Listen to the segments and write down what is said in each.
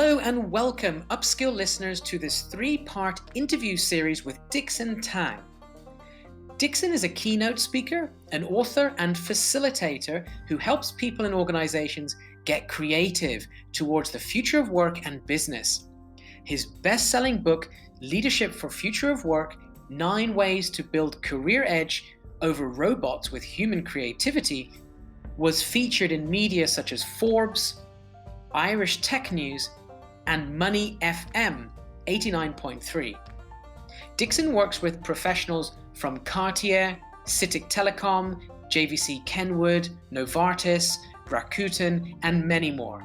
Hello and welcome, Upskill listeners, to this three-part interview series with Dickson Tang. Dickson is a keynote speaker, an author and facilitator who helps people and organizations get creative towards the future of work and business. His best-selling book, Leadership for Future of Work, 9 Ways to Build Career Edge Over Robots with Human Creativity, was featured in media such as Forbes, Irish Tech News, and Money FM 89.3. Dickson works with professionals from Cartier, CITIC Telecom, JVC Kenwood, Novartis, Rakuten, and many more.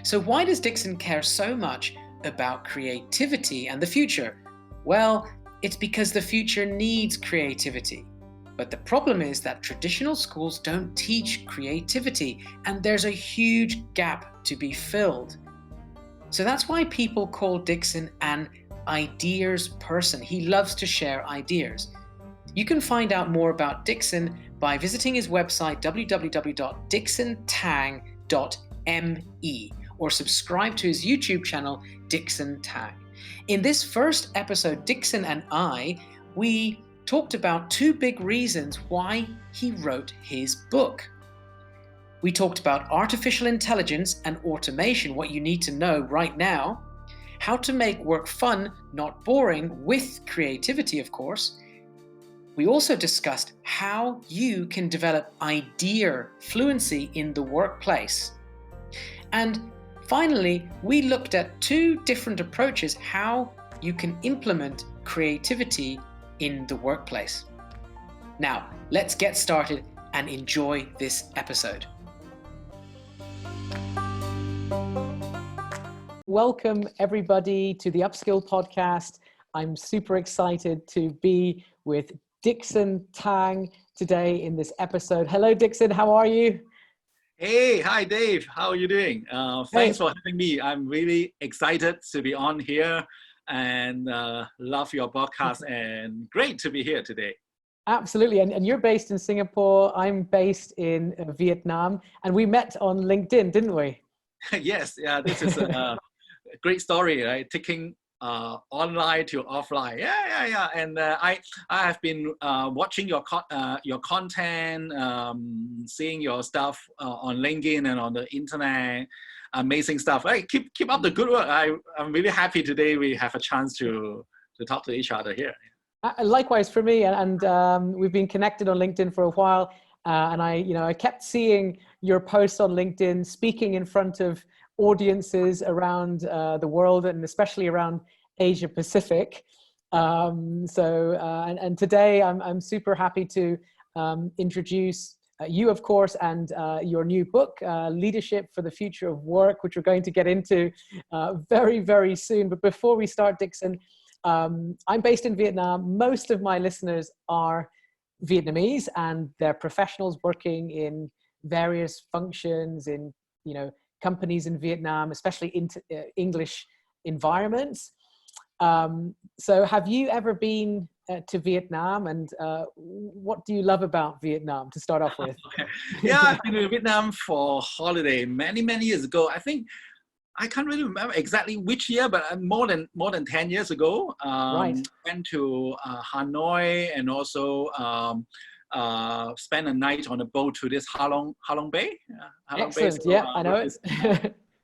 So why does Dickson care so much about creativity and the future? Well, it's because the future needs creativity. But the problem is that traditional schools don't teach creativity, and there's a huge gap to be filled. So that's why people call Dickson an ideas person. He loves to share ideas. You can find out more about Dickson by visiting his website www.dicksontang.me or subscribe to his YouTube channel, Dickson Tang. In this first episode, Dickson and we talked about 2 big reasons why he wrote his book. We talked about artificial intelligence and automation, what you need to know right now, how to make work fun, not boring, with creativity, of course. We also discussed how you can develop idea fluency in the workplace. And finally, we looked at 2 different approaches how you can implement creativity in the workplace. Now, let's get started and enjoy this episode. Welcome everybody to the Upskill podcast. I'm super excited to be with Dickson Tang today in this episode. Hello Dickson, how are you? Hey, hi Dave, how are you doing? Thanks for having me. I'm really excited to be on here and love your podcast and great to be here today. Absolutely, and you're based in Singapore, I'm based in Vietnam, and we met on LinkedIn, didn't we? Yes, yeah, this is a great story, right? Taking online to offline. Yeah. And I have been watching your content, seeing your stuff on LinkedIn and on the internet. Amazing stuff. Right? Keep up the good work. I'm really happy today we have a chance to talk to each other here. Likewise for me, and we've been connected on LinkedIn for a while, and I kept seeing your posts on LinkedIn, speaking in front of audiences around the world, and especially around Asia Pacific. And today I'm super happy to introduce you, of course, and your new book, Leadership for the Future of Work, which we're going to get into very, very soon. But before we start, Dickson, I'm based in Vietnam. Most of my listeners are Vietnamese, and they're professionals working in various functions in, companies in Vietnam, especially in English environments. So have you ever been to Vietnam, and what do you love about Vietnam to start off with? Okay. Yeah, I've been to Vietnam for holiday many years ago. I think I can't really remember exactly which year, but more than 10 years ago. Right. Went to Hanoi and also spent a night on a boat to this Ha Long Bay. Excellent. So, yeah, I know it.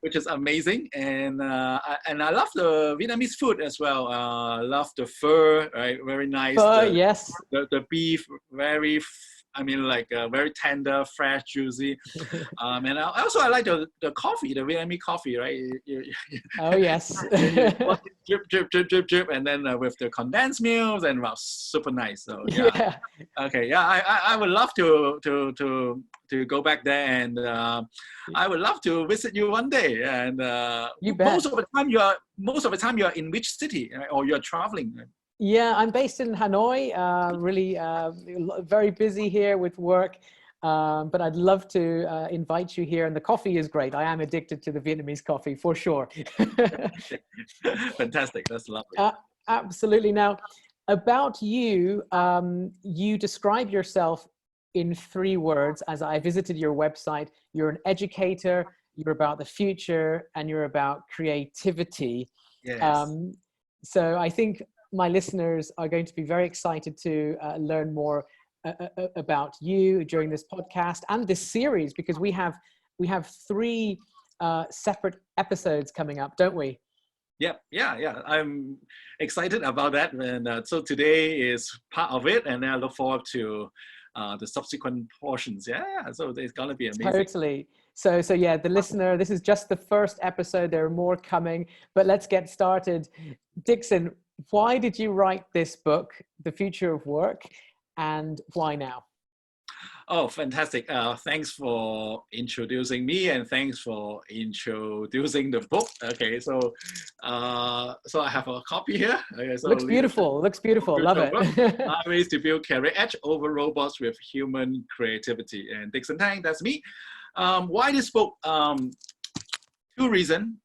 Which is amazing, and I love the Vietnamese food as well. Love the pho, right? Very nice. Pho, yes. The beef, very tender, fresh, juicy. And I like the coffee, the Vietnamese coffee, right? Oh yes. drip, and then with the condensed milk, and wow, super nice. So yeah. Okay, yeah, I would love to go back there, and I would love to visit you one day. And you bet. Most of the time you're in which city, right? Or you're traveling? Yeah, I'm based in Hanoi. Really, very busy here with work. But I'd love to invite you here, and the coffee is great. I am addicted to the Vietnamese coffee for sure. Fantastic, that's lovely. Absolutely. Now, about you, you describe yourself in 3 words as I visited your website. You're an educator, you're about the future, and you're about creativity. Yes. So I think my listeners are going to be very excited to learn more about you during this podcast and this series, because we have 3 separate episodes coming up, don't we? Yeah. I'm excited about that, and so today is part of it, and I look forward to the subsequent portions. Yeah. So it's gonna be amazing. Totally. So yeah, the listener, this is just the first episode. There are more coming, but let's get started. Dickson, why did you write this book, The Future of Work, and why now? Oh, fantastic. Thanks for introducing me, and thanks for introducing the book. Okay, so I have a copy here. Okay, so Looks beautiful. Love it. Ways to build career edge over robots with human creativity. And Dickson Tang, that's me. Why this book? 2 reasons.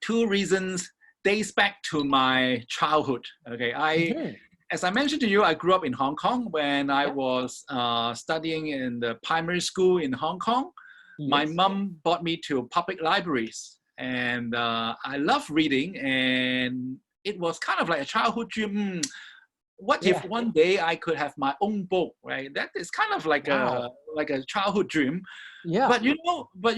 2 reasons dates back to my childhood. Okay, as I mentioned to you, I grew up in Hong Kong when I was studying in the primary school in Hong Kong. Yes. My mom brought me to public libraries, and I love reading, and it was kind of like a childhood dream. What if one day I could have my own book, right? That is kind of like a childhood dream. Yeah. But you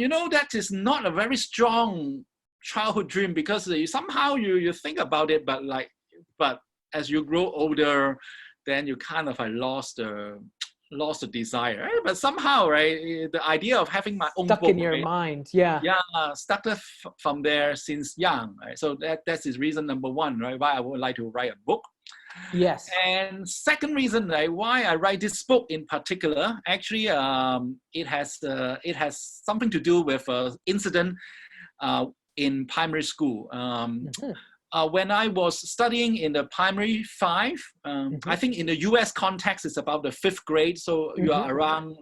know that is not a very strong childhood dream, because somehow you think about it, but as you grow older, then you kind of lost the desire, right? But somehow, right, the idea of having my own stuck book in your mind, yeah, started from there since young, right? So that's his reason number 1, right, why I would like to write a book. Yes. And second reason, right, why I write this book in particular, actually, it has something to do with an incident in primary school. When I was studying in the primary 5, I think in the US context, it's about the 5th grade. So you are around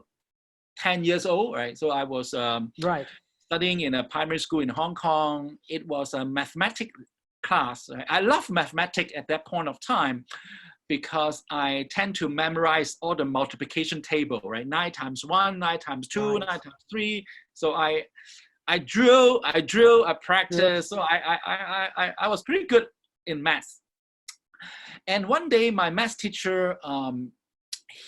10 years old, right? So I was studying in a primary school in Hong Kong. It was a mathematics class. Right? I love mathematics at that point of time, because I tend to memorize all the multiplication table, right? 9 times 1, 9 times 2, 9 times 3. So I drill, I practice. So I was pretty good in maths. And one day my maths teacher,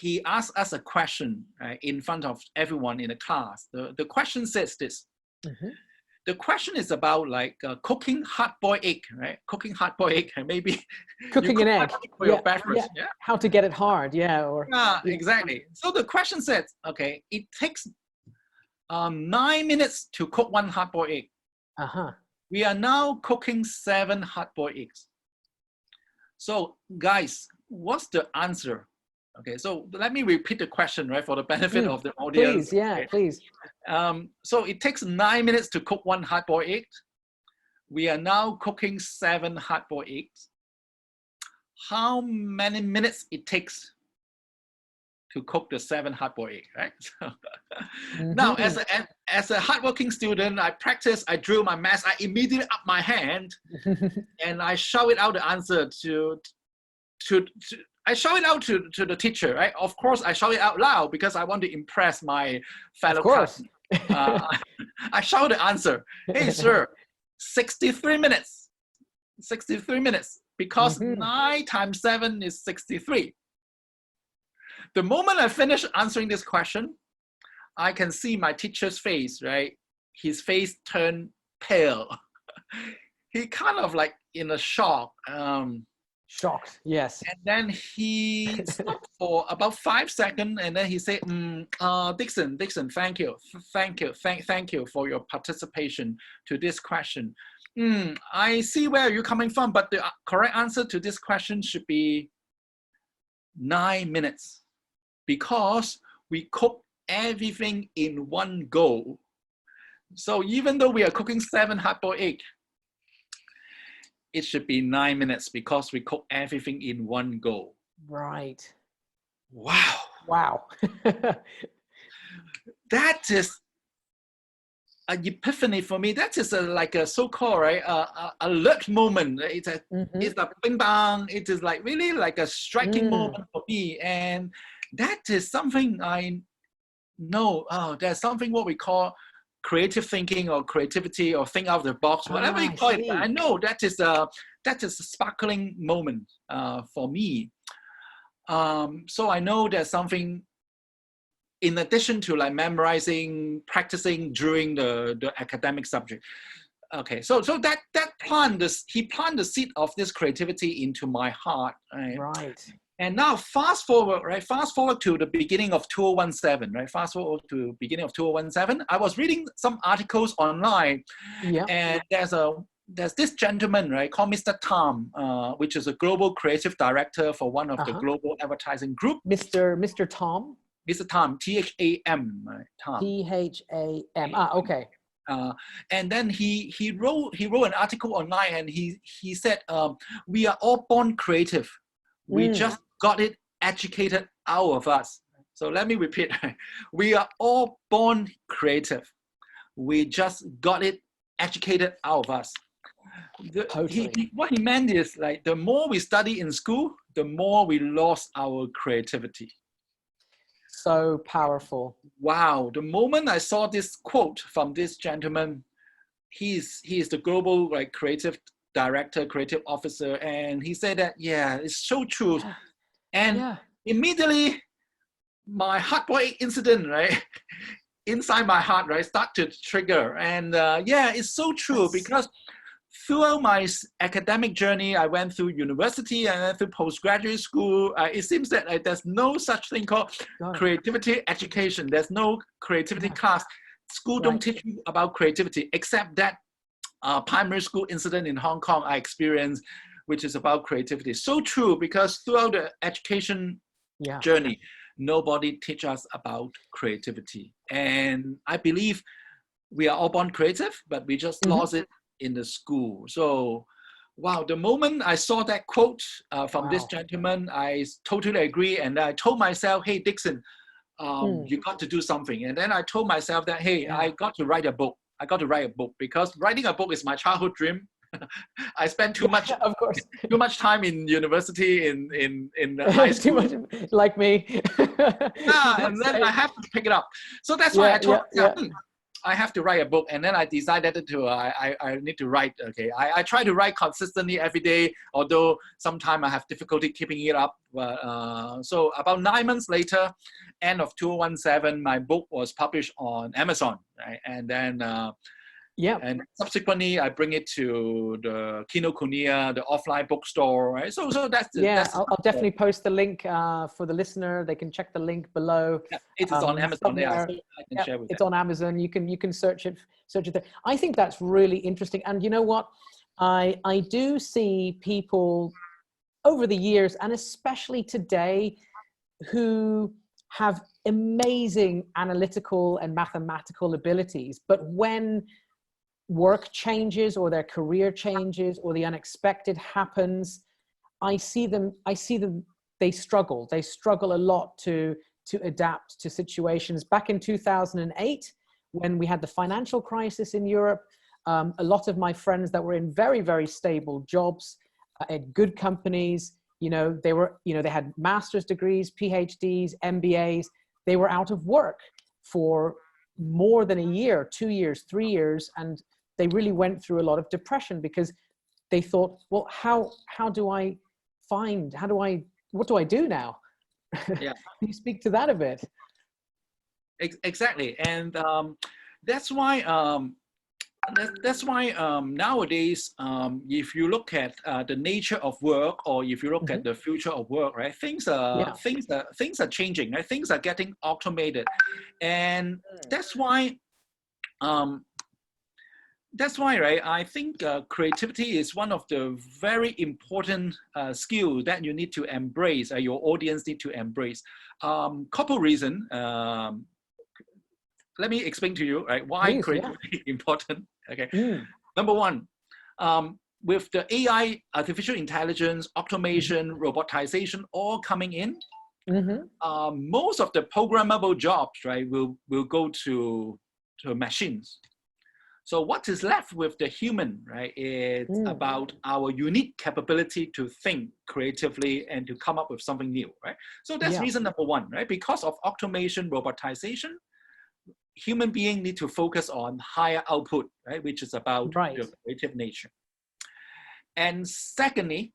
he asked us a question in front of everyone in the class. The question says this. The question is about cooking hard-boiled egg, right? Cooking hard-boiled egg, maybe cooking an egg for your breakfast. Yeah. How to get it hard, exactly. So the question says, okay, it takes 9 minutes to cook 1 hard-boiled egg. We are now cooking 7 hard-boiled eggs. So guys, what's the answer? Okay, so let me repeat the question, right, for the benefit of the audience. Please, please. So it takes 9 minutes to cook 1 hard-boiled egg. We are now cooking 7 hard-boiled eggs. How many minutes it takes to cook the 7 hard-boiled egg, right? So, now, as a hardworking student, I practice, I drill my maths, I immediately up my hand, and I shout it out the answer I shout it out to the teacher, right? Of course, I shout it out loud because I want to impress my fellow classmates. I shout the answer. Hey, sir, 63 minutes. 63 minutes, because 9 times 7 is 63. The moment I finish answering this question, I can see my teacher's face, right? His face turned pale. He kind of in a shock. Shocked, yes. And then he stopped for about 5 seconds, and then he said, Dickson, thank you for your participation to this question. I see where you're coming from, but the correct answer to this question should be 9 minutes, because we cook everything in one go. So even though we are cooking 7 hard-boiled eggs, it should be 9 minutes, because we cook everything in one go. Right. Wow. That is an epiphany for me. That is like a so-called alert moment. It's a bing bang. It is really like a striking moment for me, and that is something I know. There's something what we call creative thinking or creativity or think out of the box, whatever you call it. I know that is a sparkling moment for me. So I know there's something in addition to like memorizing, practicing during the academic subject. Okay, so that he planted the seed of this creativity into my heart. Right. And now fast forward, right? Fast forward to the beginning of 2017, right? Fast forward to beginning of 2017. I was reading some articles online, and there's this gentleman, right, called Mr. Tom, which is a global creative director for one of the global advertising group. Mr. Tom. Mr. Tom, T-H-A-M, right? Tom. T-H-A-M. Okay. And then he wrote an article online, and he said, we are all born creative. We just got it educated out of us. So let me repeat. We are all born creative. We just got it educated out of us. What he meant is like the more we study in school, the more we lost our creativity. So powerful. Wow. The moment I saw this quote from this gentleman, he is the global like creative director, creative officer, and he said that, yeah, it's so true. And immediately my heartbreak incident, right, inside my heart, right, start to trigger. And it's so true, because throughout my academic journey, I went through university and then through postgraduate school. It seems that there's no such thing called creativity education. There's no creativity class. School don't teach you about creativity, except that primary school incident in Hong Kong I experienced, which is about creativity. So true, because throughout the education journey, nobody teach us about creativity. And I believe we are all born creative, but we just lost it in the school. So, wow, the moment I saw that quote from this gentleman, I totally agree. And I told myself, hey, Dickson, you got to do something. And then I told myself that, hey, I got to write a book. I got to write a book, because writing a book is my childhood dream. I spent too much time in university, in high school. Too much, like me. And then I have to pick it up. So that's why I told myself, I have to write a book. And then I decided I need to write. Okay, I try to write consistently every day, although sometimes I have difficulty keeping it up. So about 9 months later, end of 2017, my book was published on Amazon, right? And then and subsequently I bring it to the Kinokuniya, the offline bookstore, right? So that's I'll definitely post the link for the listener. They can check the link below. It is on Amazon. I can share with it's on Amazon. You can search it there. I think that's really interesting. And you know what? I do see people over the years, and especially today, who have amazing analytical and mathematical abilities, but when work changes or their career changes or the unexpected happens, I see them, they struggle a lot to adapt to situations. Back in 2008, when we had the financial crisis in Europe, a lot of my friends that were in very, very stable jobs at good companies, they had master's degrees, PhDs, MBAs. They were out of work for more than a year, 2 years, 3 years. And they really went through a lot of depression, because they thought, well, what do I do now? Yeah. Can you speak to that a bit? Exactly. And that's why nowadays, if you look at the nature of work, or if you look at the future of work, right, things are changing, right? Things are getting automated, and that's why right, I think creativity is one of the very important skills that you need to embrace, your audience need to embrace. Couple reasons. Let me explain to you, right, why creativity is important. Okay. Number one, with the AI, artificial intelligence, automation, robotization all coming in, most of the programmable jobs, right, will go to machines. So what is left with the human, right, is about our unique capability to think creatively and to come up with something new, right? So that's reason number one, right? Because of automation, robotization, human being need to focus on higher output, right, which is about Right. the creative nature. And secondly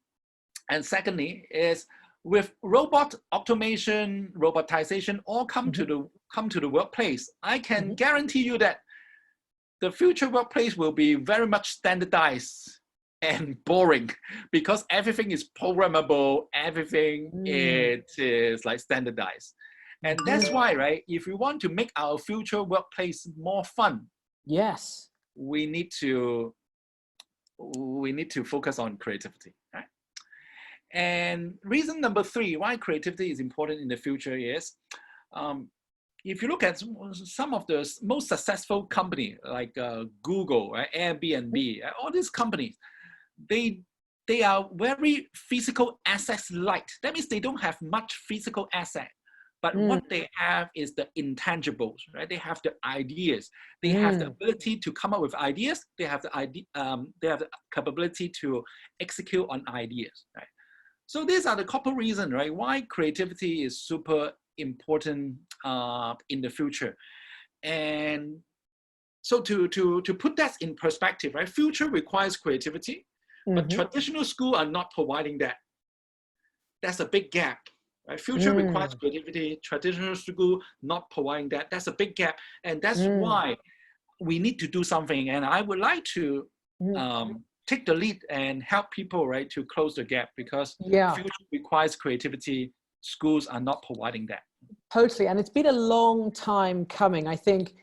is with robot automation, robotization all come to the workplace. I can guarantee you that the future workplace will be very much standardized and boring because everything is programmable, everything it is like standardized. And that's why, right, if we want to make our future workplace more fun, yes, we need to focus on creativity, right? And reason number 3 why creativity is important in the future is, if you look at some of the most successful companies like Google, right, Airbnb, all these companies, they are very physical assets light. That means they don't have much physical asset, but what they have is the intangibles, right? They have the ideas. They have the ability to come up with ideas. They have the idea. They have the capability to execute on ideas, right? So these are the couple reasons, right, why creativity is super important in the future. And so to put that in perspective, right, future requires creativity, but traditional schools are not providing that. That's a big gap. Right? Future requires creativity, traditional school not providing that. That's a big gap, and that's why we need to do something. And I would like to take the lead and help people, right, to close the gap, because future requires creativity. Schools are not providing that. Totally, and it's been a long time coming. I think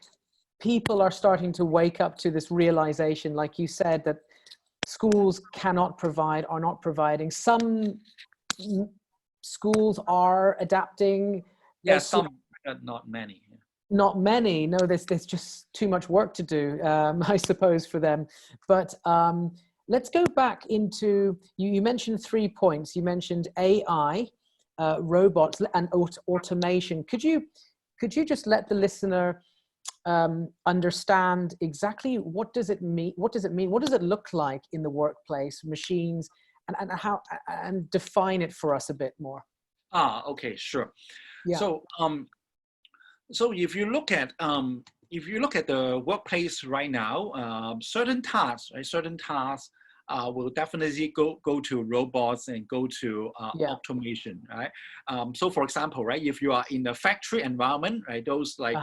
people are starting to wake up to this realization, like you said, that schools cannot provide, are not providing. Some schools are adapting. Yeah, some, not many. Not many. No, there's just too much work to do, I suppose, for them. But let's go back into, you mentioned 3 points. You mentioned AI, robots, and automation. Could you just let the listener understand exactly what does it mean? What does it look like in the workplace, machines, and how, and define it for us a bit more? Okay, sure. Yeah. So if you look at the workplace right now, certain tasks, will definitely go to robots and go to automation, right? So for example, right, if you are in a factory environment, right, those like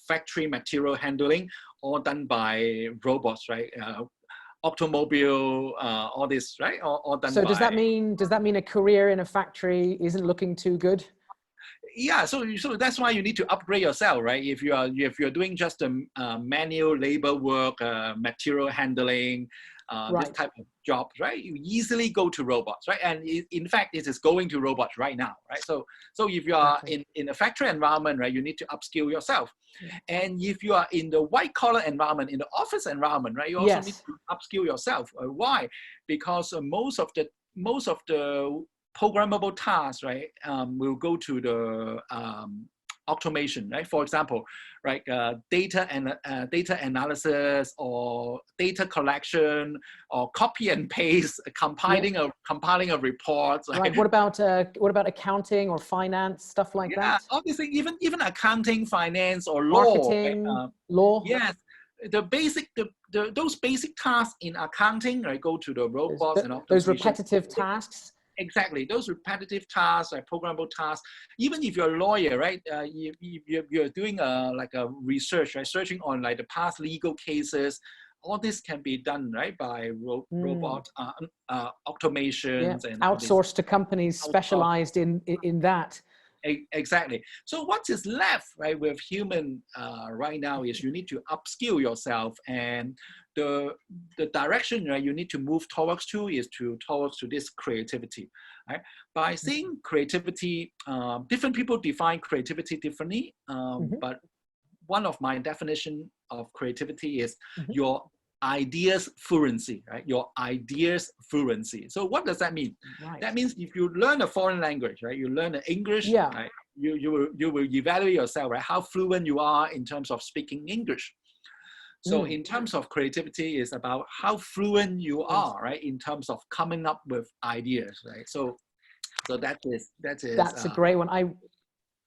factory material handling, all done by robots, right? Automobile, all this, right? All done. So does that mean a career in a factory isn't looking too good? Yeah, so that's why you need to upgrade yourself, right? If you're doing just a manual labor work, material handling, this type of job, right? You easily go to robots, right? And in fact, it is going to robots right now, right? So if you are in a factory environment, right, you need to upskill yourself. And if you are in the white collar environment, in the office environment, right, you also need to upskill yourself. Why? Because most of the programmable tasks, right, will go to the automation, right? For example, right, data analysis or data collection or copy and paste, compiling a report. Right. What about accounting or finance, stuff like that? Yeah, obviously, even accounting, finance, or law. Marketing, right? Law. Yes, those basic tasks in accounting, right, go to the robots and automation. Those repetitive tasks. Exactly, those repetitive tasks, like programmable tasks. Even if you're a lawyer, right, you're doing like a research, right, searching on like the past legal cases, all this can be done, right, by robot automations and outsourced to companies specialized in that. Exactly. So what is left, right, with human right now is you need to upskill yourself, and the direction, right, you need to move towards this creativity, right? By saying creativity, different people define creativity differently, but one of my definition of creativity is your ideas fluency, right? Your ideas fluency. So what does that mean? Right. That means if you learn a foreign language, right? You learn English, right? You will evaluate yourself, right? How fluent you are in terms of speaking English. So in terms of creativity, is about how fluent you are, right? In terms of coming up with ideas, right? So that's a great one.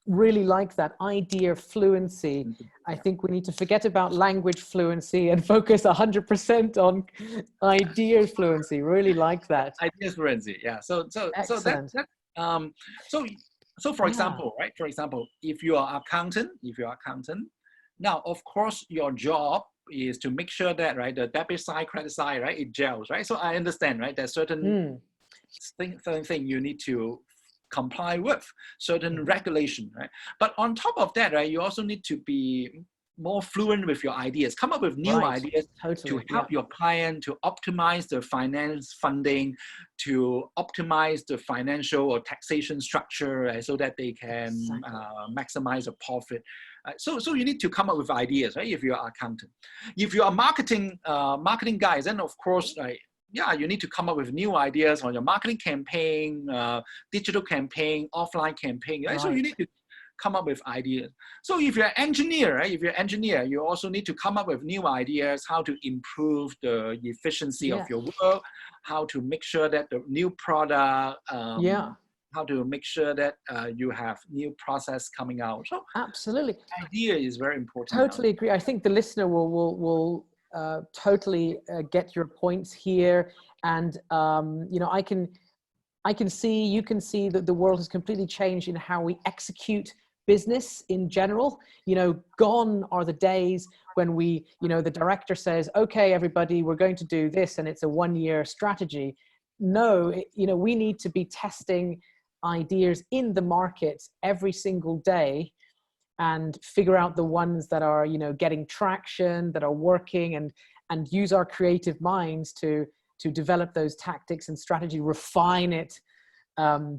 Really like that idea fluency. I think we need to forget about language fluency and focus 100% on idea fluency. Really like that. Ideas fluency. Yeah. So Excellent. um so so for Yeah. example, right? For example, if you are accountant, now of course your job is to make sure that, right, the debit side, credit side, right, it gels, right? So I understand, right? There's certain thing you need to comply with, certain regulation, right? But on top of that, right, you also need to be more fluent with your ideas, come up with new Right. ideas Totally. to help your client to optimize the finance funding, to optimize the financial or taxation structure, right, so that they can maximize the profit. So you need to come up with ideas, right? If you're an accountant, if you are marketing guys, then of course, right, yeah, you need to come up with new ideas on your marketing campaign, digital campaign, offline campaign, right? So you need to come up with ideas. So if you're an engineer, right? If you're an engineer, you also need to come up with new ideas, how to improve the efficiency of your work, how to make sure that the new product, how to make sure that you have new process coming out. So absolutely, idea is very important. Totally agree. I think the listener will totally get your points here, and you know, I can see, you can see that the world has completely changed in how we execute business in general. You know, gone are the days when we, you know, the director says, okay, everybody, we're going to do this, and it's a 1-year strategy. No, you know, we need to be testing ideas in the market every single day and figure out the ones that are, you know, getting traction, that are working, and use our creative minds to develop those tactics and strategy, refine it,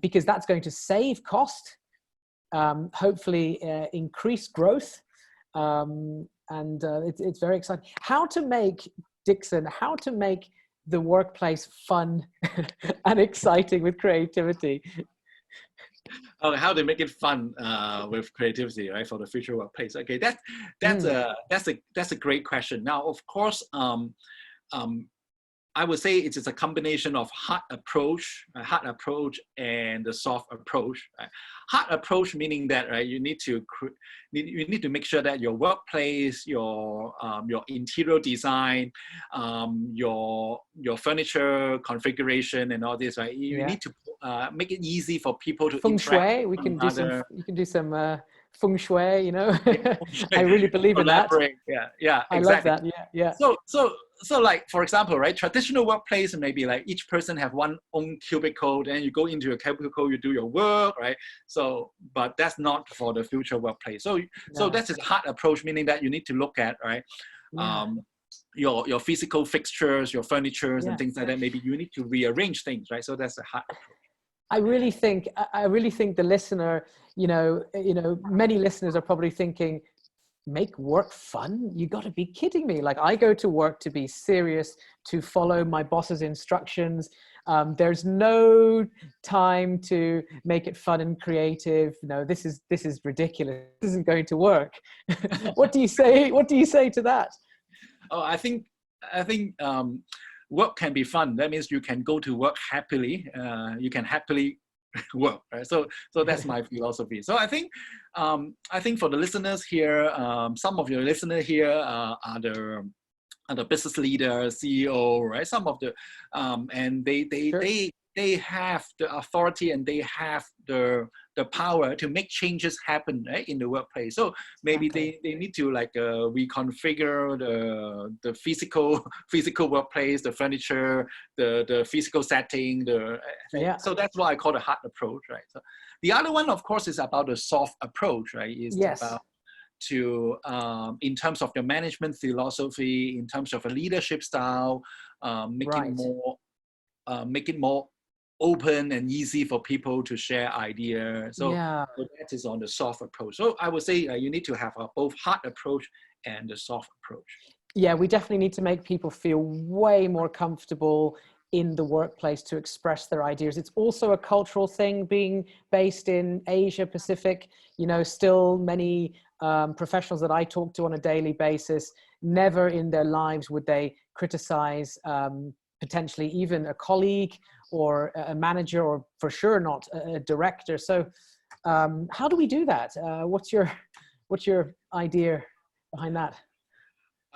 because that's going to save cost, hopefully increase growth, and it's very exciting. How to make, Dickson, how to make the workplace fun and exciting with creativity? Oh, how to make it fun with creativity, right, for the future workplace? Okay, that's a great question. Now, of course, I would say it is a combination of hard approach and the soft approach. Right? Hard approach meaning that, right, you need to make sure that your workplace, your interior design, your furniture configuration, and all this, right. You need to make it easy for people to feng interact. Shui. We can do some. You can do some feng shui. You know, I really believe in that. Yeah, exactly. I love that. Yeah. So like, for example, right, traditional workplace, maybe like each person have one own cubicle, then you go into your cubicle, you do your work, right? So, but that's not for the future workplace. So that's a hard approach, meaning that you need to look at, right, your physical fixtures, your furnitures, and things like that. Maybe you need to rearrange things, right? So that's a hard approach. I really think the listener, you know, many listeners are probably thinking, make work fun? You got to be kidding me. Like, I go to work to be serious, to follow my boss's instructions. There's no time to make it fun and creative. No, this is ridiculous. This isn't going to work. What do you say? What do you say to that? Oh, I think work can be fun. That means you can go to work happily. You can happily work, right? So that's my philosophy. So I think for the listeners here, some of your listeners here are the business leaders, CEO, right? Some of the and they have the authority and they have the power to make changes happen, right, in the workplace. So maybe they need to like reconfigure the physical workplace, the furniture, the physical setting, so that's what I call the hard approach, right? So the other one, of course, is about the soft approach, right? Is about to in terms of the management philosophy, in terms of a leadership style, make it more open and easy for people to share ideas. So that is on the soft approach. So I would say you need to have both hard approach and the soft approach. Yeah, we definitely need to make people feel way more comfortable in the workplace to express their ideas. It's also a cultural thing, being based in Asia Pacific. You know, still many professionals that I talk to on a daily basis, never in their lives would they criticize potentially even a colleague or a manager, or for sure not a director. So How do we do that? What's your idea behind that?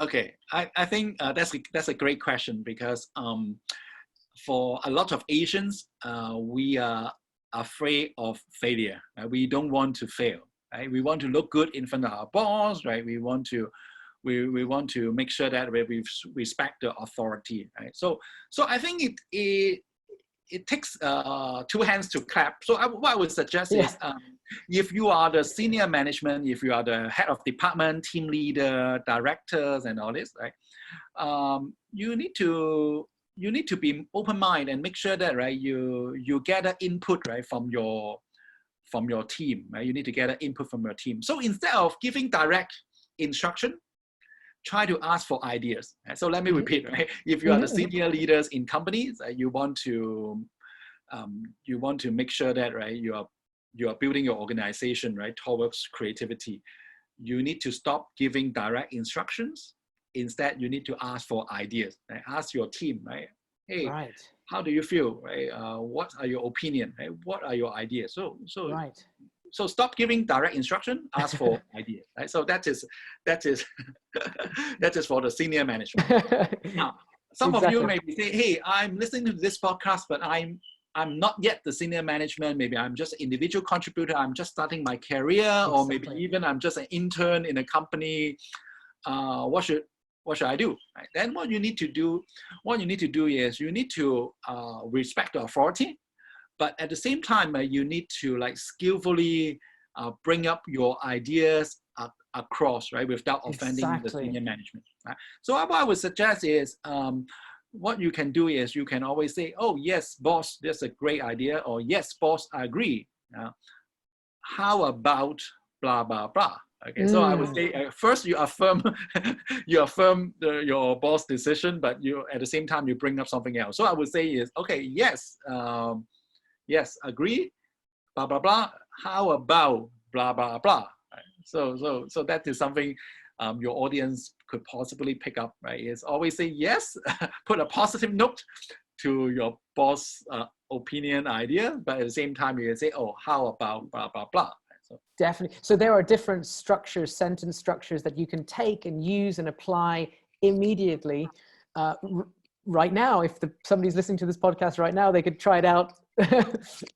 Okay, I think that's a great question, because for a lot of Asians, we are afraid of failure. Right? We don't want to fail. Right? We want to look good in front of our boss. Right? We want to make sure that we respect the authority. Right? So I think it takes two hands to clap. So what I would suggest is, if you are the senior management, if you are the head of department, team leader, directors, and all this, right? You need to be open-minded and make sure that, right, you get an input, right, from your team. Right? You need to get an input from your team. So instead of giving direct instruction, try to ask for ideas. So let me repeat, right? If you are the senior leaders in companies, you want to make sure that, right, you are building your organization, right, towards creativity. You need to stop giving direct instructions. Instead, you need to ask for ideas. Right? Ask your team, right? Hey, right. How do you feel? Right? What are your opinion? Right? What are your ideas? Right. So stop giving direct instruction. Ask for ideas. Right? So that is that is for the senior management. Now, some of you may be saying, "Hey, I'm listening to this podcast, but I'm not yet the senior management. Maybe I'm just an individual contributor. I'm just starting my career, or maybe even I'm just an intern in a company. What should I do?" Right? Then what you need to do is you need to respect the authority, but at the same time, you need to skillfully bring up your ideas across, right, without offending the senior management. Right? So what I would suggest is, what you can do is you can always say, "Oh yes, boss, that's a great idea," or "Yes, boss, I agree. How about blah blah blah." Okay, so I would say first you affirm your boss' decision, but you at the same time you bring up something else. So I would say is, okay, yes, yes, agree, blah blah blah. How about blah blah blah? Right? So that is something your audience could possibly pick up. Right? Is always say yes, put a positive note to your boss' opinion, idea, but at the same time you can say, "Oh, how about blah blah blah." Definitely. So there are different structures, sentence structures that you can take and use and apply immediately. Right now, if somebody's listening to this podcast right now, they could try it out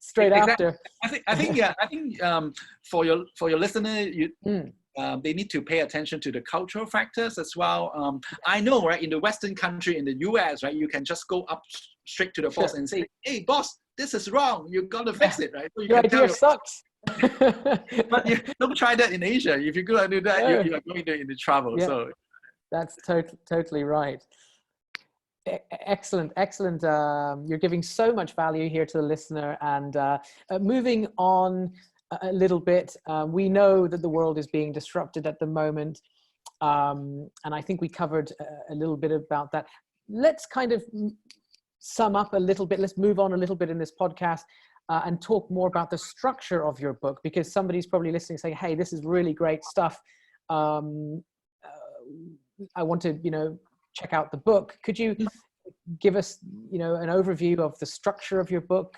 straight after. I think for your listener, they need to pay attention to the cultural factors as well. I know, right, in the Western country, in the US, right, you can just go up straight to the boss and say, "Hey, boss, this is wrong. You got to fix it," right? So you your can idea sucks. But you don't try that in Asia. If you go and do that, you are going to into trouble. Yeah. So that's totally right. Excellent. You're giving so much value here to the listener. And moving on a little bit, we know that the world is being disrupted at the moment. And I think we covered a little bit about that. Let's kind of sum up a little bit. Let's move on a little bit in this podcast. And talk more about the structure of your book, because somebody's probably listening saying, "Hey, this is really great stuff. I want to, check out the book." Could you give us, an overview of the structure of your book?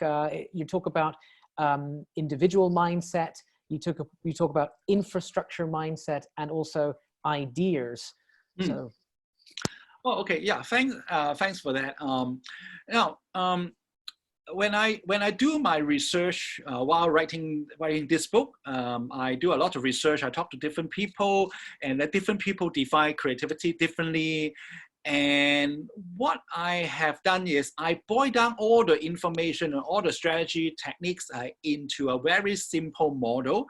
You talk about individual mindset. You talk about infrastructure mindset, and also ideas. So. Oh, okay. Yeah. Thanks for that. Now, when I do my research while writing this book, I do a lot of research. I talk to different people, and different people define creativity differently. And what I have done is I boil down all the information and all the strategy techniques into a very simple model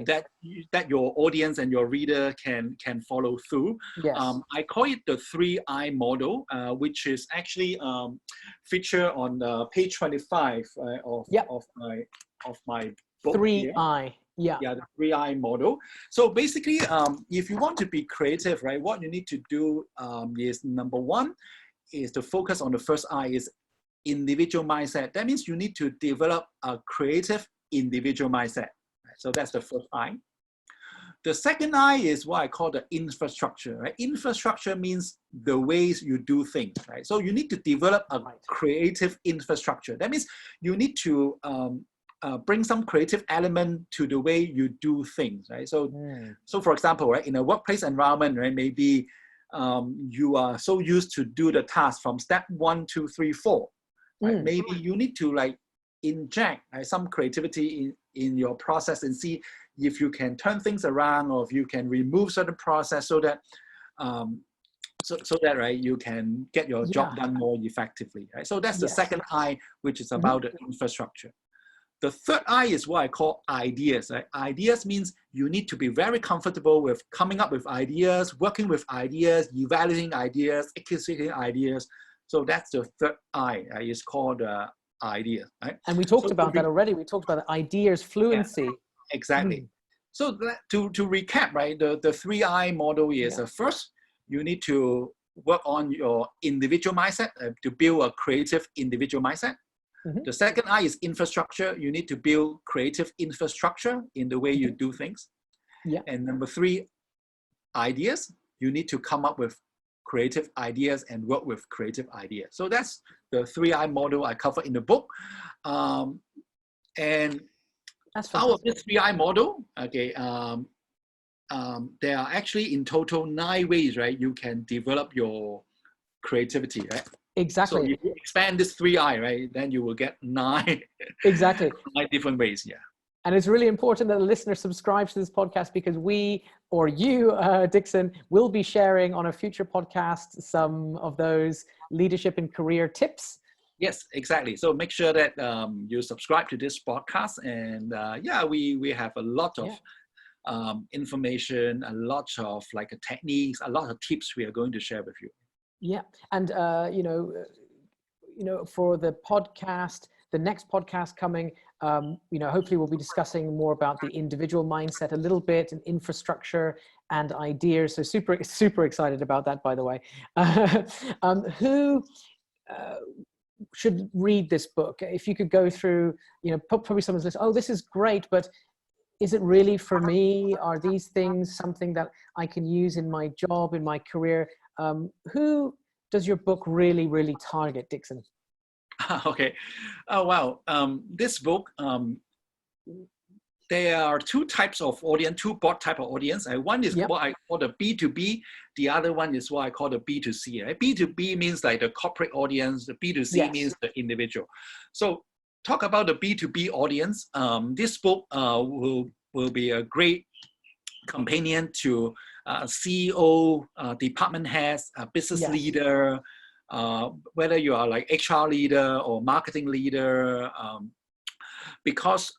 that your audience and your reader can follow through. Yes. I call it the 3I model, which is actually featured on page 25 of my book. 3I. Yeah, the 3I model. So basically, if you want to be creative, right, what you need to do is, number one, is to focus on the first I, is individual mindset. That means you need to develop a creative individual mindset. Right? So that's the first I. The second I is what I call the infrastructure. Right? Infrastructure means the ways you do things. Right? So you need to develop a creative infrastructure. That means you need to bring some creative element to the way you do things, right? So, so for example, right, in a workplace environment, right, maybe you are so used to do the task from step 1, 2, 3, 4. Right? Maybe you need to like inject some creativity in your process and see if you can turn things around, or if you can remove certain process so that so that right you can get your job done more effectively. Right? So that's the second I, which is about the infrastructure. The third I is what I call ideas. Right? Ideas means you need to be very comfortable with coming up with ideas, working with ideas, evaluating ideas, executing ideas. So that's the third I. It's called idea. Right? And we talked about that already. We talked about ideas, fluency. Yeah, exactly. So to recap, right, the 3I model is first, you need to work on your individual mindset to build a creative individual mindset. The second I is infrastructure. You need to build creative infrastructure in the way you do things. And number 3, ideas. You need to come up with creative ideas and work with creative ideas. So that's the 3I model I cover in the book. And out of this 3I model, okay, there are actually in total 9 ways, right, you can develop your creativity, right? Exactly. So if you expand this 3I, right, then you will get 9 exactly 9 different ways. And it's really important that the listener subscribes to this podcast, because we, or you, Dickson, will be sharing on a future podcast some of those leadership and career tips. Yes, exactly. So make sure that you subscribe to this podcast, and we have a lot of information, a lot of like techniques, a lot of tips we are going to share with you. Yeah, and you know, for the podcast, the next podcast coming, you know, hopefully we'll be discussing more about the individual mindset a little bit, and infrastructure and ideas. So super excited about that, by the way. Who should read this book? If you could go through, you know, probably someone's list, oh, this is great, but is it really for me? Are these things something that I can use in my job, in my career? Who does your book really target, Dickson? Okay. Oh, wow. This book, there are 2 types of audience, 2 broad type of audience. One is what I call the B2B. The other one is what I call the B2C. Right? B2B means like the corporate audience. The B2C means the individual. So talk about the B2B audience. This book will be a great companion to CEO, department heads, business leader, whether you are like HR leader or marketing leader, because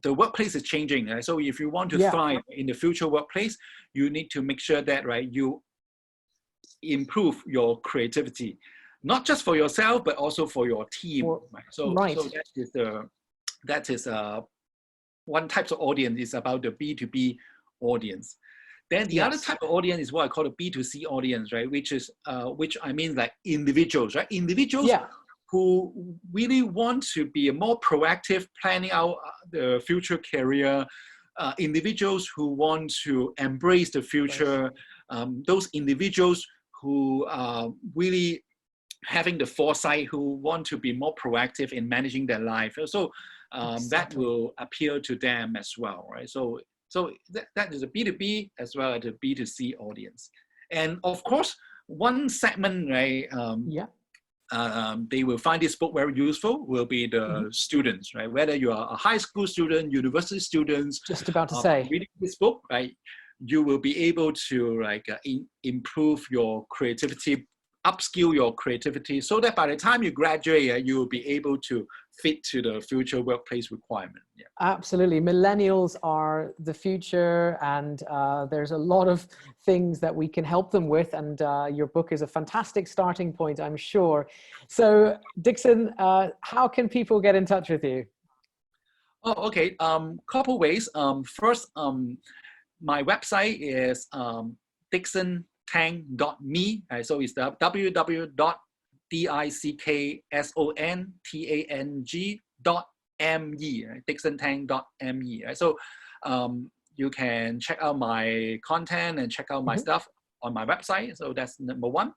the workplace is changing. Right? So if you want to thrive in the future workplace, you need to make sure that you improve your creativity, not just for yourself, but also for your team. Right? So that is one type of audience is about the B2B audience. Then the other type of audience is what I call the B2C audience, right? Which is which I mean like individuals, right? Individuals who really want to be more proactive, planning out the future career. Individuals who want to embrace the future. Those individuals who are really having the foresight, who want to be more proactive in managing their life. So that will appeal to them as well, right? So that is a B2B as well as a B2C audience. And of course, one segment, right, they will find this book very useful will be the students, right? Whether you are a high school student, university students, just about to say, reading this book, right, you will be able to like improve your creativity, upskill your creativity, so that by the time you graduate, you will be able to fit to the future workplace requirement. Absolutely. Millennials are the future, and there's a lot of things that we can help them with, and your book is a fantastic starting point, I'm sure. So Dickson, how can people get in touch with you? Oh, okay. Couple ways. First, my website is dicsontang.me. So it's the www.dicsontang.me, right? dicsontang.me. Right? So you can check out my content and check out my stuff on my website. So that's number 1.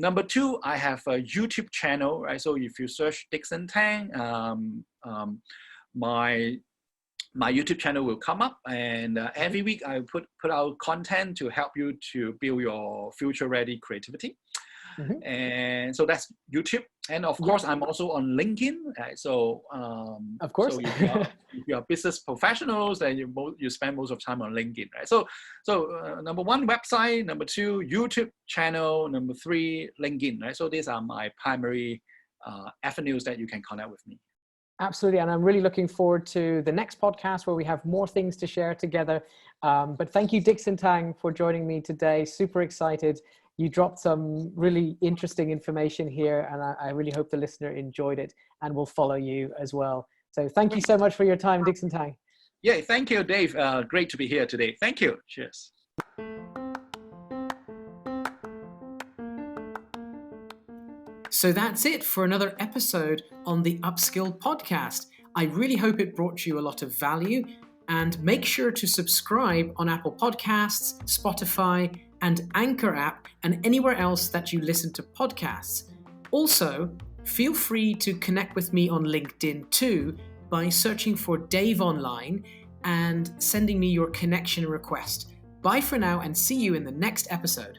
Number 2, I have a YouTube channel, right? So if you search Dickson Tang, my YouTube channel will come up, and every week I put out content to help you to build your future ready creativity. Mm-hmm. And so that's YouTube, and of course I'm also on LinkedIn. Right? So of course, so if you are business professionals, then you spend most of time on LinkedIn, right? So number one, website; number two, YouTube channel; number three, LinkedIn, right? So these are my primary avenues that you can connect with me. Absolutely, and I'm really looking forward to the next podcast where we have more things to share together. But thank you, Dickson Tang, for joining me today. Super excited. You dropped some really interesting information here, and I really hope the listener enjoyed it and will follow you as well. So thank you so much for your time, Dickson Tang. Yeah, thank you, Dave. Great to be here today. Thank you. Cheers. So that's it for another episode on the Upskill podcast. I really hope it brought you a lot of value, and make sure to subscribe on Apple Podcasts, Spotify, and Anchor app, and anywhere else that you listen to podcasts. Also, feel free to connect with me on LinkedIn too by searching for Dave Online and sending me your connection request. Bye for now, and see you in the next episode.